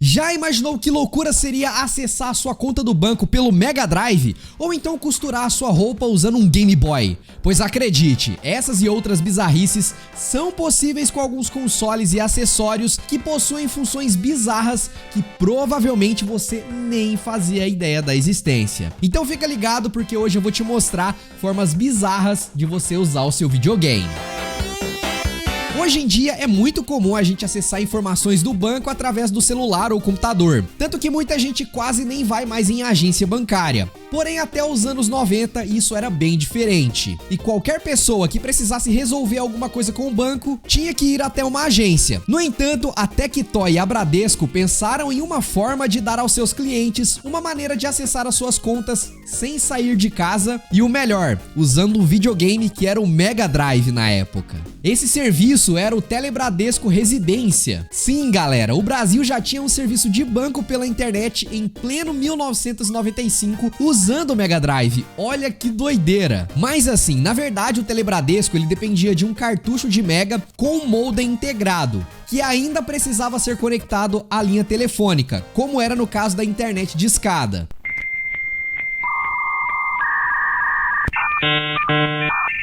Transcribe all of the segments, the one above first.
Já imaginou que loucura seria acessar a sua conta do banco pelo Mega Drive? Ou então costurar a sua roupa usando um Game Boy? Pois acredite, essas e outras bizarrices são possíveis com alguns consoles e acessórios que possuem funções bizarras que provavelmente você nem fazia ideia da existência. Então fica ligado porque hoje eu vou te mostrar formas bizarras de você usar o seu videogame. Hoje em dia é muito comum a gente acessar informações do banco através do celular ou computador, tanto que muita gente quase nem vai mais em agência bancária. Porém, até os anos 90 isso era bem diferente, e qualquer pessoa que precisasse resolver alguma coisa com o banco tinha que ir até uma agência. No entanto, a Tectoy e a Bradesco pensaram em uma forma de dar aos seus clientes uma maneira de acessar as suas contas sem sair de casa e o melhor, usando um videogame que era o Mega Drive na época. Esse serviço era o Telebradesco Residência. Sim, galera, o Brasil já tinha um serviço de banco pela internet em pleno 1995 usando o Mega Drive. Olha que doideira. Mas assim, na verdade o Telebradesco ele dependia de um cartucho de Mega com um modem integrado, que ainda precisava ser conectado à linha telefônica, como era no caso da internet discada.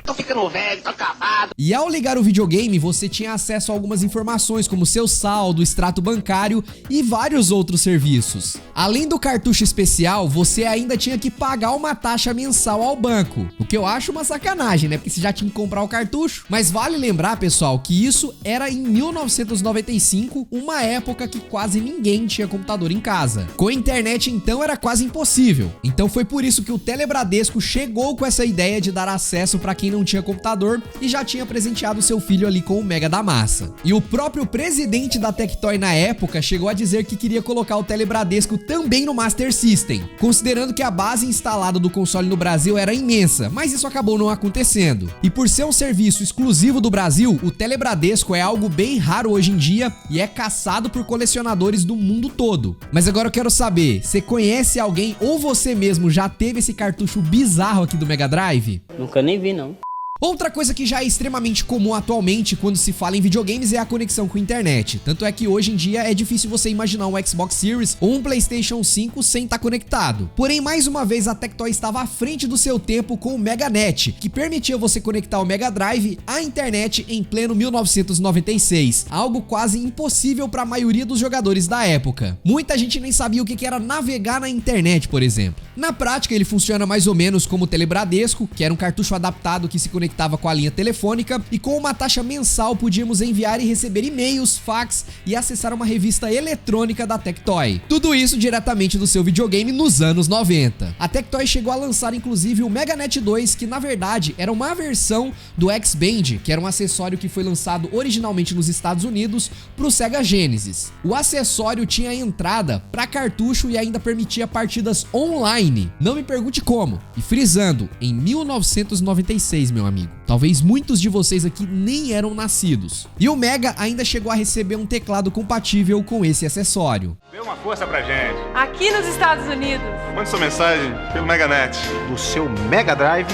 Tô ficando velho, tô acabado. E ao ligar o videogame, você tinha acesso a algumas informações como seu saldo, extrato bancário e vários outros serviços. Além do cartucho especial, você ainda tinha que pagar uma taxa mensal ao banco, o que eu acho uma sacanagem, né? Porque você já tinha que comprar o cartucho. Mas vale lembrar, pessoal, que isso era em 1995, uma época que quase ninguém tinha computador em casa. Com a internet, então, era quase impossível. Então foi por isso que o Telebradesco chegou com essa ideia de dar acesso para quem não tinha computador e já tinha presenteado seu filho ali com o Mega da Massa. E o próprio presidente da Tectoy na época chegou a dizer que queria colocar o Telebradesco também no Master System, considerando que a base instalada do console no Brasil era imensa, mas isso acabou não acontecendo. E por ser um serviço exclusivo do Brasil, o Telebradesco é algo bem raro hoje em dia e é caçado por colecionadores do mundo todo. Mas agora eu quero saber, você conhece alguém ou você mesmo já teve esse cartucho bizarro aqui do Mega Drive? Nunca nem vi, não. Outra coisa que já é extremamente comum atualmente quando se fala em videogames é a conexão com a internet. Tanto é que hoje em dia é difícil você imaginar um Xbox Series ou um PlayStation 5 sem estar conectado. Porém, mais uma vez a Tectoy estava à frente do seu tempo com o MegaNet, que permitia você conectar o Mega Drive à internet em pleno 1996, algo quase impossível para a maioria dos jogadores da época. Muita gente nem sabia o que era navegar na internet, por exemplo. Na prática, ele funciona mais ou menos como o Telebradesco, que era um cartucho adaptado que se conectava com a linha telefônica e com uma taxa mensal podíamos enviar e receber e-mails, fax e acessar uma revista eletrônica da Tectoy. Tudo isso diretamente do seu videogame nos anos 90. A Tectoy chegou a lançar inclusive o MegaNet 2, que na verdade era uma versão do X-Band, que era um acessório que foi lançado originalmente nos Estados Unidos para o Sega Genesis. O acessório tinha entrada para cartucho e ainda permitia partidas online. Não me pergunte como. E frisando, em 1996, meu amigo. Talvez muitos de vocês aqui nem eram nascidos. E o Mega ainda chegou a receber um teclado compatível com esse acessório. Dê uma força pra gente. Aqui nos Estados Unidos. Mande sua mensagem pelo MegaNet. Do seu Mega Drive,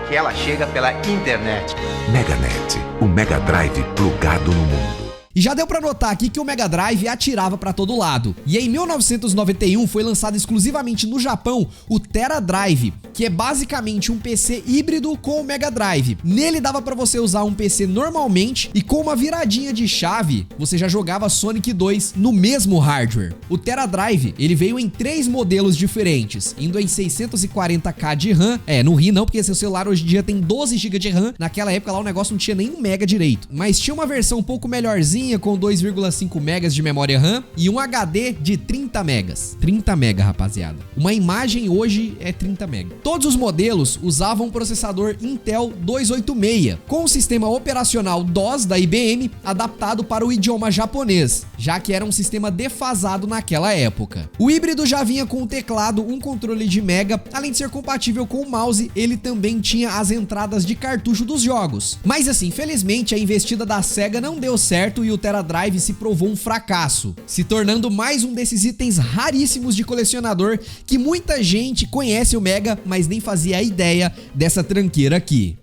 que ela chega pela internet. MegaNet, o Mega Drive plugado no mundo. E já deu pra notar aqui que o Mega Drive atirava pra todo lado. E em 1991 foi lançado exclusivamente no Japão o Tera Drive, que é basicamente um PC híbrido com o Mega Drive. Nele dava pra você usar um PC normalmente e com uma viradinha de chave, você já jogava Sonic 2 no mesmo hardware. O Tera Drive, ele veio em 3 modelos diferentes, indo em 640K de RAM. Não ri não, porque seu celular hoje em dia tem 12 GB de RAM. Naquela época lá o negócio não tinha nem 1 mega direito. Mas tinha uma versão um pouco melhorzinha, com 2,5 megas de memória RAM e um HD de 30 megas. 30 mega, rapaziada. Uma imagem hoje é 30 mega. Todos os modelos usavam um processador Intel 286, com o sistema operacional DOS da IBM adaptado para o idioma japonês, já que era um sistema defasado naquela época. O híbrido já vinha com um teclado, um controle de Mega, além de ser compatível com o mouse, ele também tinha as entradas de cartucho dos jogos. Mas assim, felizmente a investida da Sega não deu certo e o Tera Drive se provou um fracasso, se tornando mais um desses itens raríssimos de colecionador que muita gente conhece o Mega, mas nem fazia ideia dessa tranqueira aqui.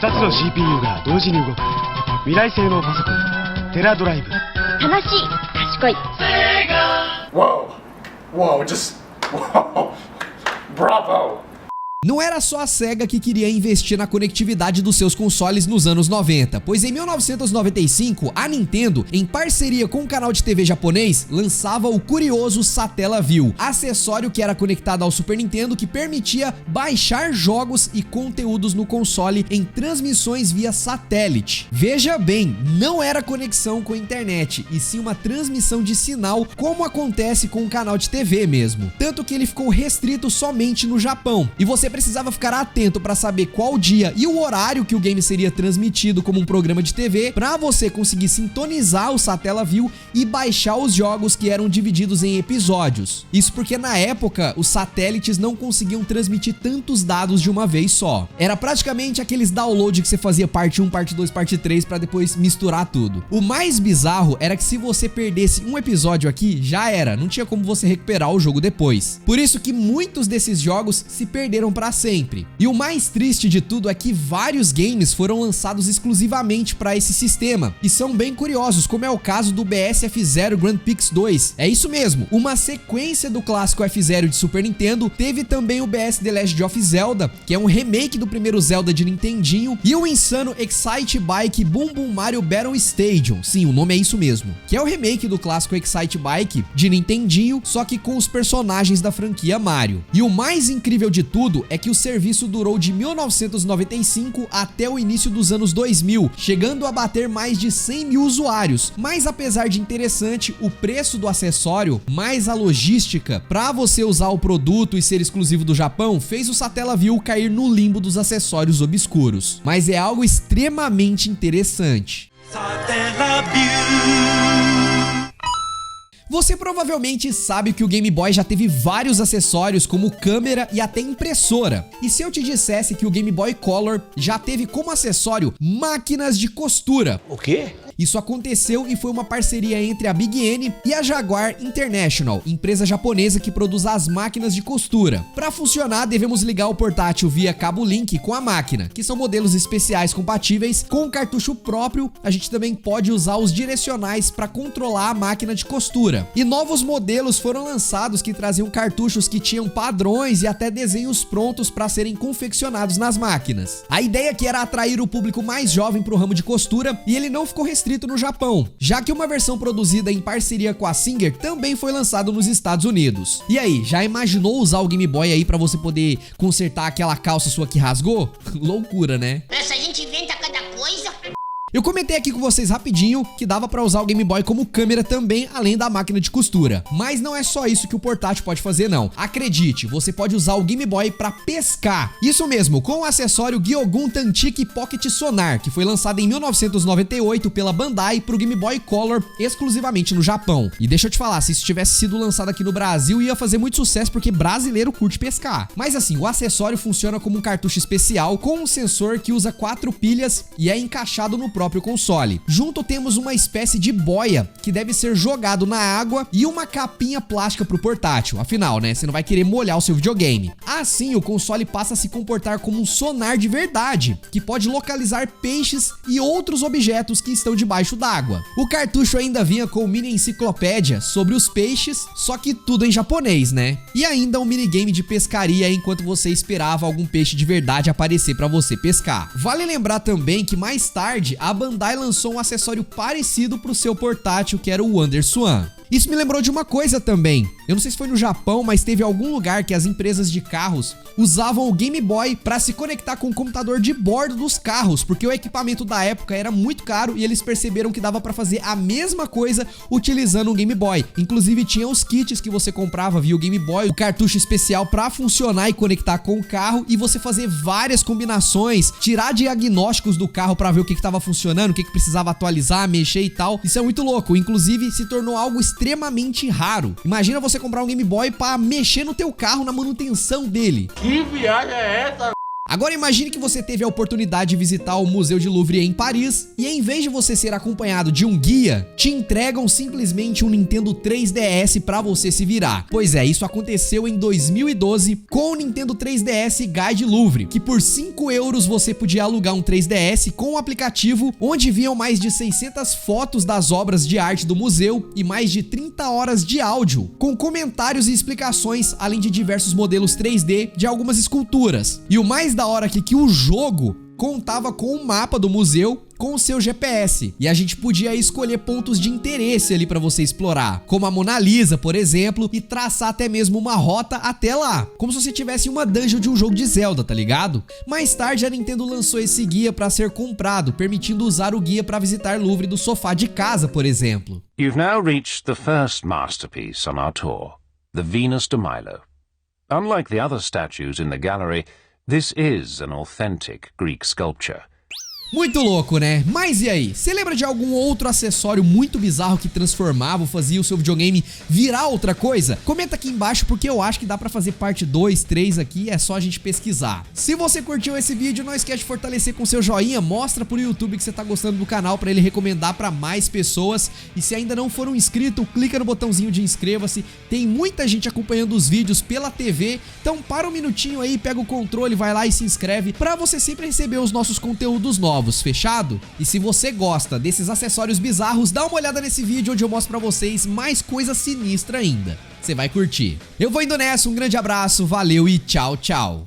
2つの CPU が同時に動く未来製のパソコンテラドライブ。楽しい、賢い。Whoa, just whoa. Bravo. Não era só a SEGA que queria investir na conectividade dos seus consoles nos anos 90, pois em 1995, a Nintendo, em parceria com um canal de TV japonês, lançava o curioso Satellaview, acessório que era conectado ao Super Nintendo que permitia baixar jogos e conteúdos no console em transmissões via satélite. Veja bem, não era conexão com a internet, e sim uma transmissão de sinal, como acontece com um canal de TV mesmo. Tanto que ele ficou restrito somente no Japão, e você precisava ficar atento para saber qual dia e o horário que o game seria transmitido como um programa de TV, para você conseguir sintonizar o Satellaview e baixar os jogos que eram divididos em episódios. Isso porque na época os satélites não conseguiam transmitir tantos dados de uma vez só. Era praticamente aqueles downloads que você fazia parte 1, parte 2, parte 3 para depois misturar tudo. O mais bizarro era que se você perdesse um episódio aqui, já era, não tinha como você recuperar o jogo depois. Por isso que muitos desses jogos se perderam para sempre. E o mais triste de tudo é que vários games foram lançados exclusivamente para esse sistema e são bem curiosos, como é o caso do BS F-Zero Grand Prix 2. É isso mesmo, uma sequência do clássico F-Zero de Super Nintendo. Teve também o BS The Legend of Zelda, que é um remake do primeiro Zelda de Nintendinho, e o insano Excite Bike Boom Boom Mario Battle Stadium. Sim, o nome é isso mesmo, que é o remake do clássico Excite Bike de Nintendinho, só que com os personagens da franquia Mario. E o mais incrível de tudo é que o serviço durou de 1995 até o início dos anos 2000, chegando a bater mais de 100 mil usuários. Mas apesar de interessante o preço do acessório, mais a logística para você usar o produto e ser exclusivo do Japão, fez o Satellaview cair no limbo dos acessórios obscuros. Mas é algo extremamente interessante. Você provavelmente sabe que o Game Boy já teve vários acessórios como câmera e até impressora. E se eu te dissesse que o Game Boy Color já teve como acessório máquinas de costura? O quê? Isso aconteceu e foi uma parceria entre a Big N e a Jaguar International, empresa japonesa que produz as máquinas de costura. Para funcionar, devemos ligar o portátil via cabo link com a máquina, que são modelos especiais compatíveis com o cartucho próprio. A gente também pode usar os direcionais para controlar a máquina de costura. E novos modelos foram lançados que traziam cartuchos que tinham padrões e até desenhos prontos para serem confeccionados nas máquinas. A ideia aqui era atrair o público mais jovem para o ramo de costura, e ele não ficou restrito no Japão, já que uma versão produzida em parceria com a Singer também foi lançado nos Estados Unidos. E aí, já imaginou usar o Game Boy aí pra você poder consertar aquela calça sua que rasgou? Loucura, né? Essa gente inventa cada coisa. Eu comentei aqui com vocês rapidinho que dava pra usar o Game Boy como câmera também, além da máquina de costura. Mas não é só isso que o portátil pode fazer não. Acredite, você pode usar o Game Boy pra pescar. Isso mesmo, com o acessório Gyogun Tantic Pocket Sonar, que foi lançado em 1998 pela Bandai pro Game Boy Color exclusivamente no Japão. E deixa eu te falar, se isso tivesse sido lançado aqui no Brasil, ia fazer muito sucesso porque brasileiro curte pescar. Mas assim, o acessório funciona como um cartucho especial com um sensor que usa 4 pilhas e é encaixado no próprio console. Junto temos uma espécie de boia que deve ser jogado na água e uma capinha plástica pro portátil. Afinal, né, você não vai querer molhar o seu videogame. Assim, o console passa a se comportar como um sonar de verdade, que pode localizar peixes e outros objetos que estão debaixo d'água. O cartucho ainda vinha com mini enciclopédia sobre os peixes, só que tudo em japonês, né? E ainda um minigame de pescaria enquanto você esperava algum peixe de verdade aparecer para você pescar. Vale lembrar também que mais tarde a Bandai lançou um acessório parecido pro seu portátil, que era o WonderSwan. Isso me lembrou de uma coisa também. Eu não sei se foi no Japão, mas teve algum lugar que as empresas de carros usavam o Game Boy para se conectar com o computador de bordo dos carros, porque o equipamento da época era muito caro e eles perceberam que dava para fazer a mesma coisa utilizando um Game Boy. Inclusive tinha os kits que você comprava via o Game Boy, o cartucho especial para funcionar e conectar com o carro, e você fazer várias combinações, tirar diagnósticos do carro para ver o que estava funcionando, o que precisava atualizar, mexer e tal. Isso é muito louco. Inclusive se tornou algo extremamente raro. Imagina você comprar um Game Boy para mexer no teu carro na manutenção dele. Que viagem é essa? Agora imagine que você teve a oportunidade de visitar o Museu de Louvre em Paris e em vez de você ser acompanhado de um guia, te entregam simplesmente um Nintendo 3DS pra você se virar. Pois é, isso aconteceu em 2012 com o Nintendo 3DS Guide Louvre, que por 5 euros você podia alugar um 3DS com um aplicativo onde vinham mais de 600 fotos das obras de arte do museu e mais de 30 horas de áudio, com comentários e explicações, além de diversos modelos 3D de algumas esculturas. E o mais da hora aqui que o jogo contava com um mapa do museu com o seu GPS, e a gente podia escolher pontos de interesse ali pra você explorar, como a Mona Lisa, por exemplo, e traçar até mesmo uma rota até lá, como se você tivesse uma dungeon de um jogo de Zelda, tá ligado? Mais tarde a Nintendo lançou esse guia pra ser comprado, permitindo usar o guia pra visitar Louvre do sofá de casa, por exemplo. You've now reached the first masterpiece on our tour, the Venus de Milo. Unlike the other statues in the gallery, this is an authentic Greek sculpture. Muito louco, né? Mas e aí? Você lembra de algum outro acessório muito bizarro que transformava ou fazia o seu videogame virar outra coisa? Comenta aqui embaixo porque eu acho que dá pra fazer parte 2, 3 aqui, é só a gente pesquisar. Se você curtiu esse vídeo, não esquece de fortalecer com seu joinha, mostra pro YouTube que você tá gostando do canal pra ele recomendar pra mais pessoas. E se ainda não for um inscrito, clica no botãozinho de inscreva-se. Tem muita gente acompanhando os vídeos pela TV, então para um minutinho aí, pega o controle, vai lá e se inscreve pra você sempre receber os nossos conteúdos novos. Fechado? E se você gosta desses acessórios bizarros, dá uma olhada nesse vídeo onde eu mostro pra vocês mais coisa sinistra ainda. Você vai curtir. Eu vou indo nessa, um grande abraço, valeu e tchau, tchau.